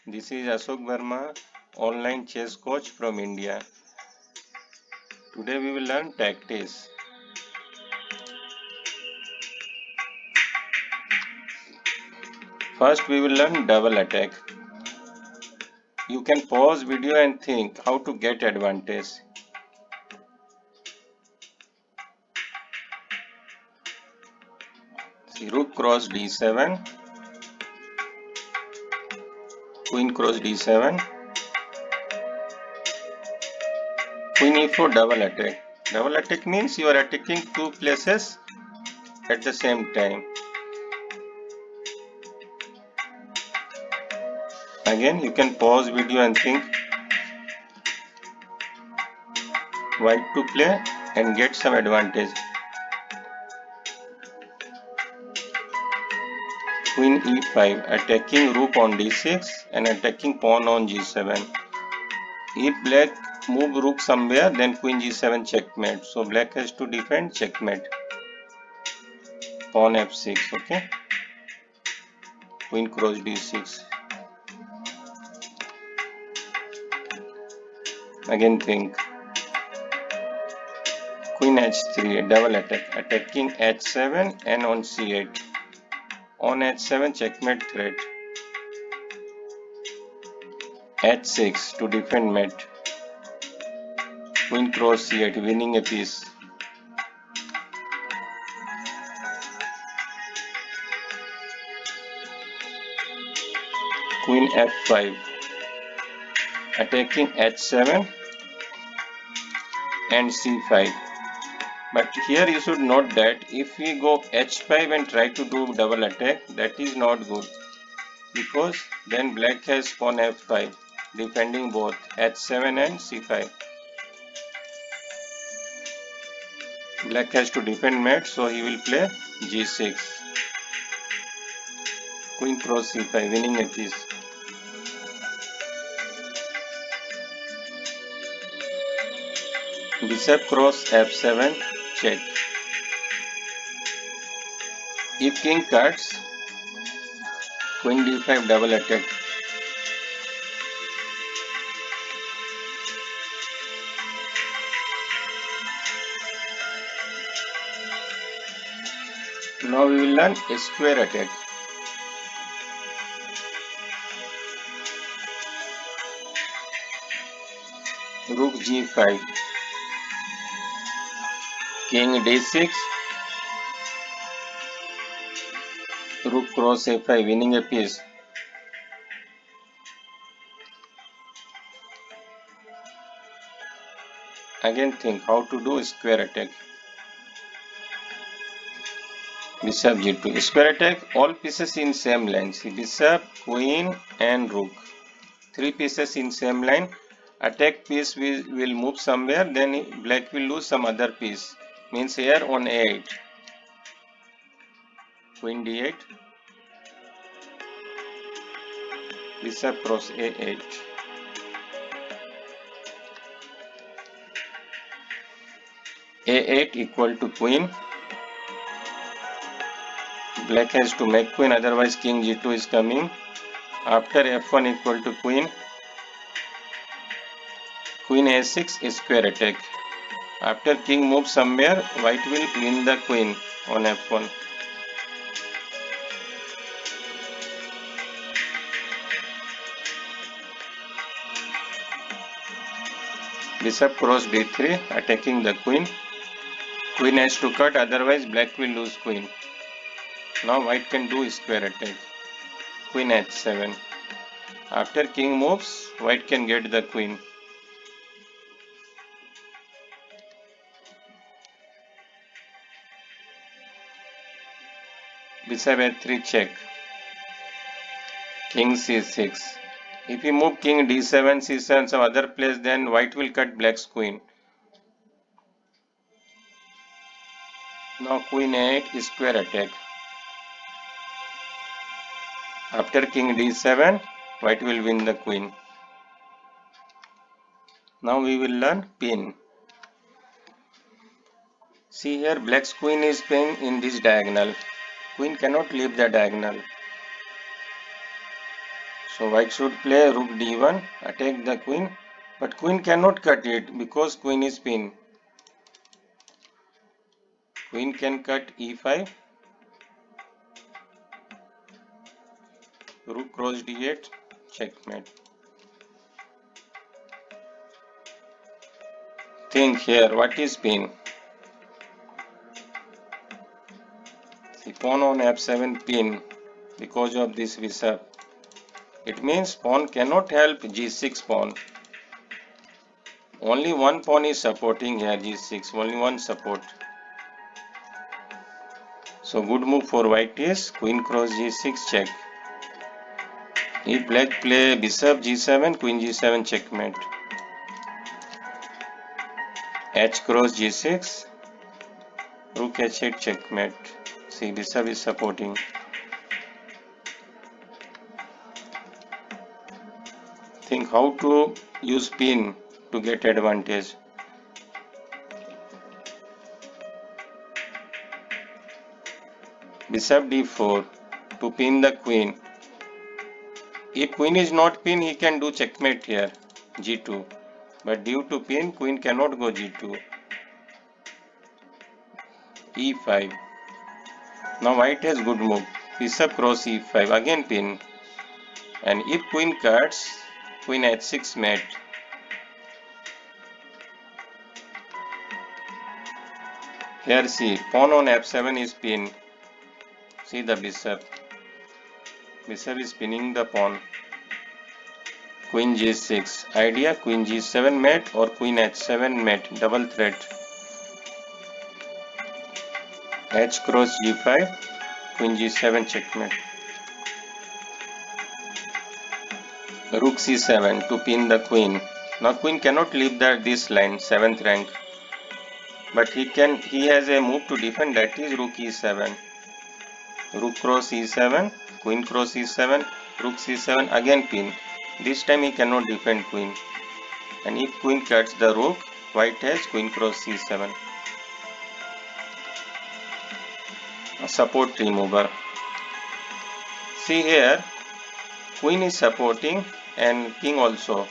This is Ashok Varma, online chess coach from India. Today we will learn tactics. First we will learn double attack. You can pause video and think how to get advantage. See, rook cross d7, queen cross d7, queen e4 double attack. Double attack means you are attacking two places at the same time. Again you can pause video and think white to play and get some advantage. Queen e5 attacking rook on d6 and attacking pawn on g7. If black move rook somewhere, then queen g7 checkmate. So black has to defend checkmate. Pawn f6, okay. Queen cross d6. Again think. Queen h3 double attack, attacking h7 and on c8. On h7 checkmate threat. h6 to defend mate. Queen cross c8 winning a piece. Queen f5 attacking h7 and c5. But here you should note that if we go h5 and try to do double attack, that is not good, because then black has pawn f5 defending both h7 and c5. Black has to defend mate, so he will play g6. Queen cross c5 winning a piece. Bishop cross f7 check. If king cuts, queen d5 double attack. Now we will learn a square attack. Rook g5, king d6, rook cross a5 winning a piece. Again think how to do square attack. Bishop g2. Square attack, all pieces in same line. See, bishop, queen and rook. Three pieces in same line. Attack piece will move somewhere, then black will lose some other piece. Means here on a8. Queen d8. Bishop cross a8. a8 equal to queen. Black has to make queen, otherwise king g2 is coming. After f1 equal to queen. Queen a6 is square attack. After king moves somewhere, white will win the queen on f1. Bishop cross d3 attacking the queen. Queen has to cut, otherwise black will lose queen. Now white can do square attack. Queen h7. After king moves, white can get the queen. Bishop h3 check. King c6. If we move king d7, c7, some other place, then white will cut black's queen. Now queen a8 is square attack. After king d7, white will win the queen. Now we will learn pin. See here, black's queen is pinned in this diagonal. Queen cannot leave the diagonal. So white should play rook d1, attack the queen, but queen cannot cut it because queen is pinned. Queen can cut e5, rook cross d8, checkmate. Think here, what is pin? The pawn on f7 pin because of this bishop. It means pawn cannot help g6 pawn. Only one pawn is supporting here, g6, only one support. So good move for white is queen cross g6 check. If black play bishop g7, queen g7 checkmate. H cross g6, rook h8 checkmate. See, bishop is supporting. Think how to use pin to get advantage. Bishop d4 to pin the queen. If queen is not pinned, he can do checkmate here, g2. But due to pin, queen cannot go g2. e5. Now white has good move. Bishop cross e5, again pin. And if queen cuts, queen h6 mate. Here see, pawn on f7 is pinned. See the bishop. Bishop is pinning the pawn. Queen g6. Idea queen g7 mate or queen h7 mate. Double threat. H cross g5. Queen g7 checkmate. Rook c7 to pin the queen. Now queen cannot leave this line, 7th rank. But he has a move to defend, that is rook e7. Rook cross e7, queen cross e7, rook c7, again pin. This time he cannot defend queen. And if queen cuts the rook, white has queen cross c7. A support remover. See here, queen is supporting and king also.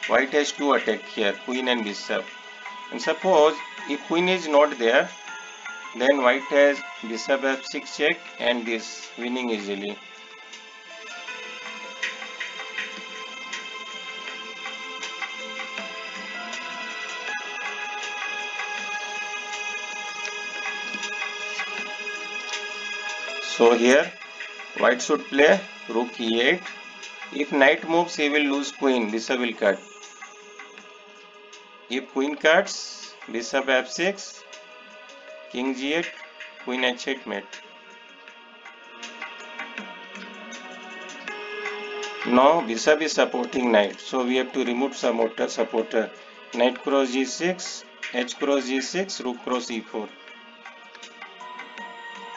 White has two attack here, queen and bishop. And suppose if queen is not there, then white has bishop f6 check and this winning easily. So here white should play rook e8. If knight moves, he will lose queen, bishop will cut. If queen cuts, bishop f6, king g8, queen h8 mate. Now bishop is supporting knight, so we have to remove supporter. Knight cross g6, h cross g6, rook cross e4.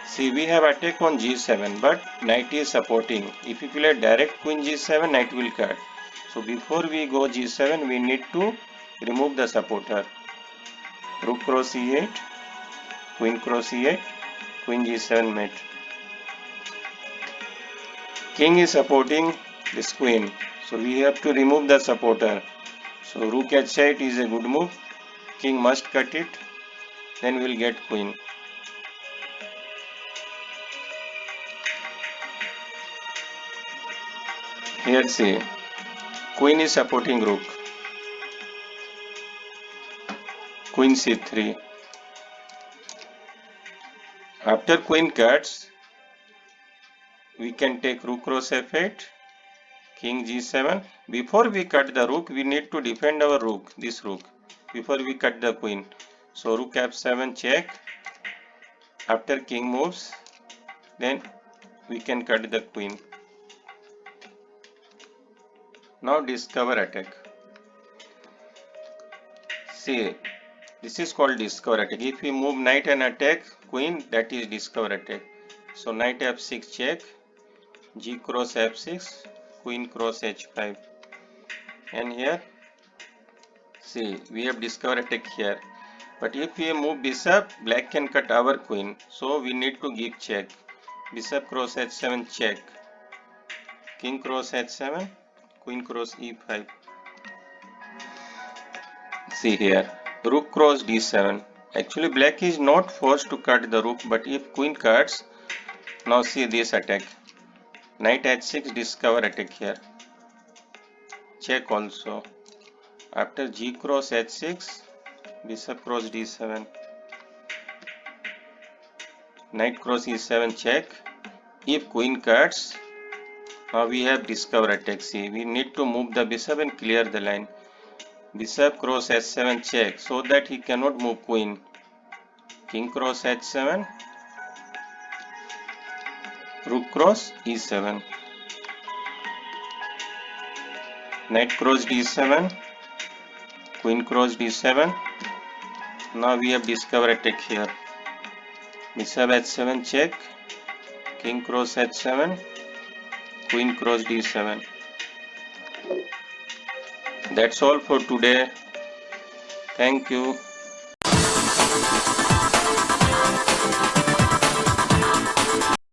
See, we have attack on g7, but knight is supporting. If you play direct queen g7, knight will cut. So before we go g7, we need to remove the supporter. Rook cross e8, queen cross e8, queen g7 mate. King is supporting this queen, so we have to remove the supporter. So rook h8 is a good move. King must cut it, then we'll get queen. Here see, queen is supporting rook. Queen c3. After queen cuts, we can take rook cross f8, king g7. Before we cut the rook, we need to defend our rook, this rook, before we cut the queen. So rook f7 check. After king moves, then we can cut the queen. Now discover attack. See, this is called discover attack. If we move knight and attack queen, that is discover attack. So knight f6 check, g cross f6, queen cross h5. And here, see, we have discover attack here. But if we move bishop, black can cut our queen. So we need to give check. Bishop cross h7 check. king cross h7, queen cross e5. See here, rook cross d7. Actually black is not forced to cut the rook, but if queen cuts, now see this attack. Knight h6, discover attack here. Check also. After g cross h6, bishop cross d7. Knight cross e7, check. If queen cuts, now we have discover attack. See, we need to move the bishop and clear the line. Bishop cross h7, check, so that he cannot move queen. King cross h7, rook cross e7. Knight cross d7, queen cross d7. Now we have discover attack here. Bishop h7, check. King cross h7, queen cross d7. That's all for today. Thank you.